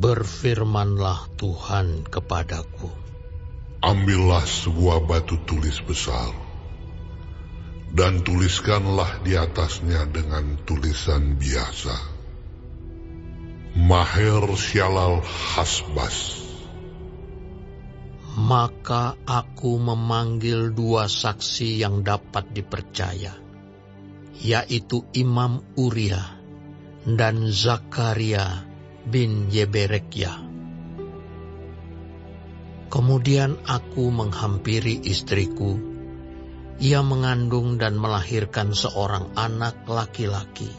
Berfirmanlah Tuhan kepadaku, ambillah sebuah batu tulis besar, dan tuliskanlah di atasnya dengan tulisan biasa, Maher Shalal Hasbaz. maka aku memanggil dua saksi yang dapat dipercaya, yaitu Imam Uriah dan Zakaria bin Yeberekyah. Kemudian aku menghampiri istriku. Ia mengandung dan melahirkan seorang anak laki-laki.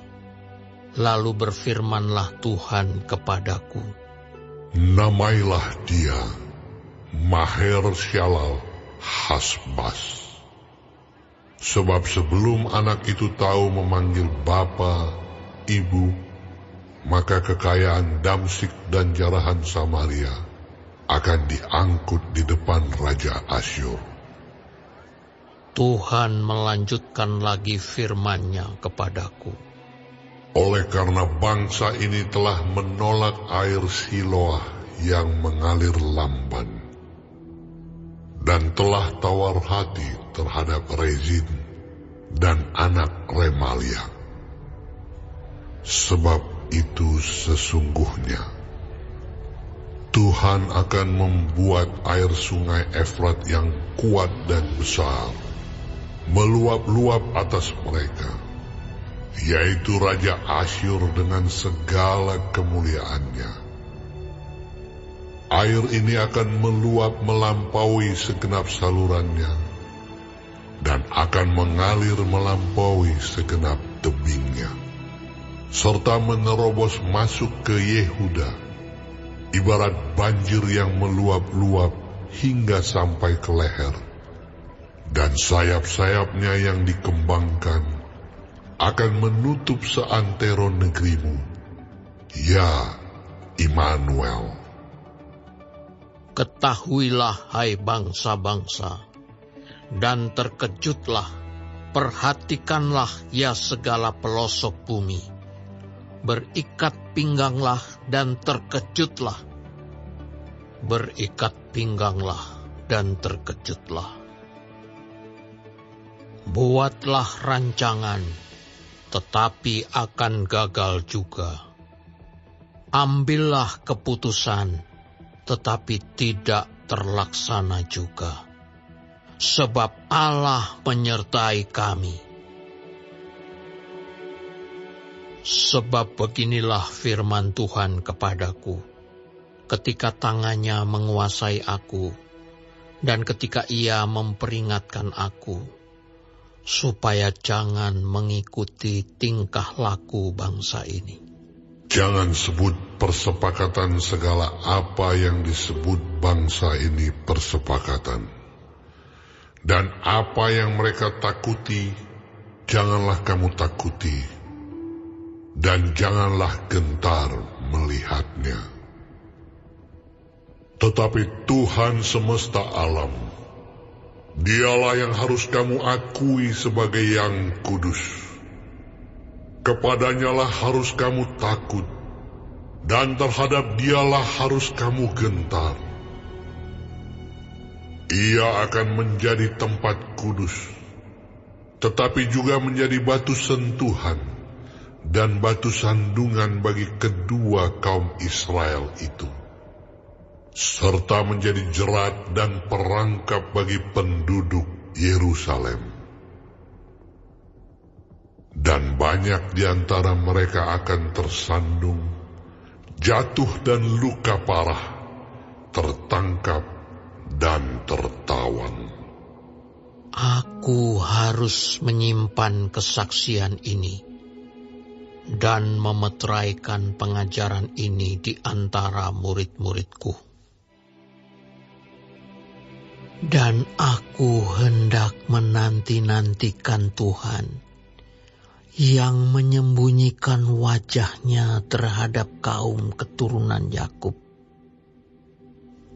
Lalu berfirmanlah Tuhan kepadaku, Namailah dia Maher Shalal Hasbaz. Sebab sebelum anak itu tahu memanggil bapa, ibu, maka kekayaan Damsyik dan jarahan Samaria akan diangkut di depan Raja Asyur. Tuhan melanjutkan lagi firman-Nya kepadaku, Oleh karena bangsa ini telah menolak air Siloah yang mengalir lamban, dan telah tawar hati terhadap Rezin dan anak Remalia. Sebab itu sesungguhnya Tuhan akan membuat air sungai Efrat yang kuat dan besar meluap-luap atas mereka, yaitu Raja Asyur dengan segala kemuliaannya. Air ini akan meluap melampaui segenap salurannya, dan akan mengalir melampaui segenap tebingnya, serta menerobos masuk ke Yehuda, ibarat banjir yang meluap-luap hingga sampai ke leher, dan sayap-sayapnya yang dikembangkan akan menutup seantero negerimu, ya Immanuel. Ketahuilah, hai bangsa-bangsa, dan terkejutlah, perhatikanlah, ya segala pelosok bumi. Berikat pingganglah dan terkejutlah. Berikat pingganglah dan terkejutlah. Buatlah rancangan, tetapi akan gagal juga. Ambillah keputusan, tetapi tidak terlaksana juga. Sebab Allah menyertai kami. Sebab beginilah firman Tuhan kepadaku, ketika tangannya menguasai aku, dan ketika Ia memperingatkan aku, supaya jangan mengikuti tingkah laku bangsa ini. Jangan sebut persepakatan segala apa yang disebut bangsa ini persepakatan. Dan apa yang mereka takuti, janganlah kamu takuti. Dan janganlah gentar melihatnya. Tetapi Tuhan semesta alam, Dialah yang harus kamu akui sebagai yang kudus. Kepadanyalah harus kamu takut, dan terhadap Dialah harus kamu gentar. Ia akan menjadi tempat kudus, tetapi juga menjadi batu sentuhan dan batu sandungan bagi kedua kaum Israel itu, serta menjadi jerat dan perangkap bagi penduduk Yerusalem. Dan banyak di antara mereka akan tersandung, jatuh dan luka parah, tertangkap dan tertawan. Aku harus menyimpan kesaksian ini dan memeteraikan pengajaran ini di antara murid-muridku. Dan aku hendak menanti-nantikan Tuhan yang menyembunyikan wajahnya terhadap kaum keturunan Yakub.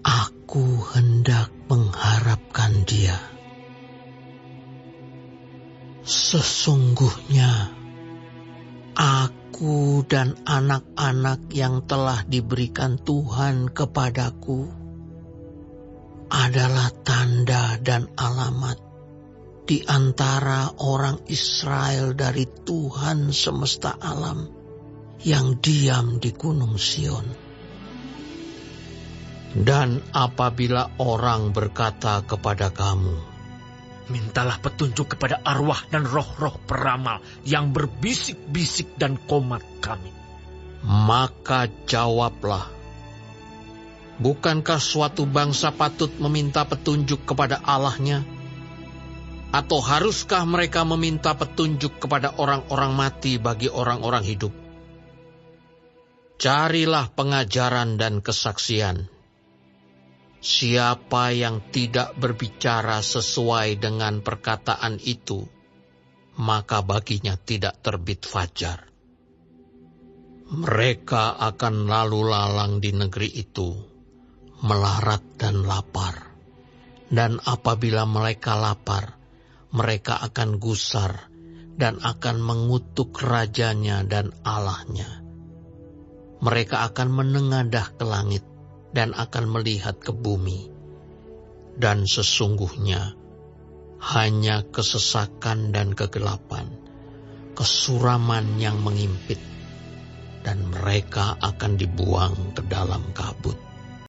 Aku hendak mengharapkan Dia. Sesungguhnya Aku dan anak-anak yang telah diberikan Tuhan kepadaku adalah tanda dan alamat di antara orang Israel dari Tuhan semesta alam yang diam di Gunung Sion. Dan apabila orang berkata kepada kamu, mintalah petunjuk kepada arwah dan roh-roh peramal yang berbisik-bisik dan komat kami. maka jawablah, bukankah suatu bangsa patut meminta petunjuk kepada Allahnya? Atau haruskah mereka meminta petunjuk kepada orang-orang mati bagi orang-orang hidup? Carilah pengajaran dan kesaksian. Siapa yang tidak berbicara sesuai dengan perkataan itu, maka baginya tidak terbit fajar. Mereka akan lalu lalang di negeri itu, melarat dan lapar. Dan apabila mereka lapar, mereka akan gusar dan akan mengutuk rajanya dan Allahnya. Mereka akan menengadah ke langit dan akan melihat ke bumi. Dan sesungguhnya hanya kesesakan dan kegelapan, kesuraman yang mengimpit, dan mereka akan dibuang ke dalam kabut.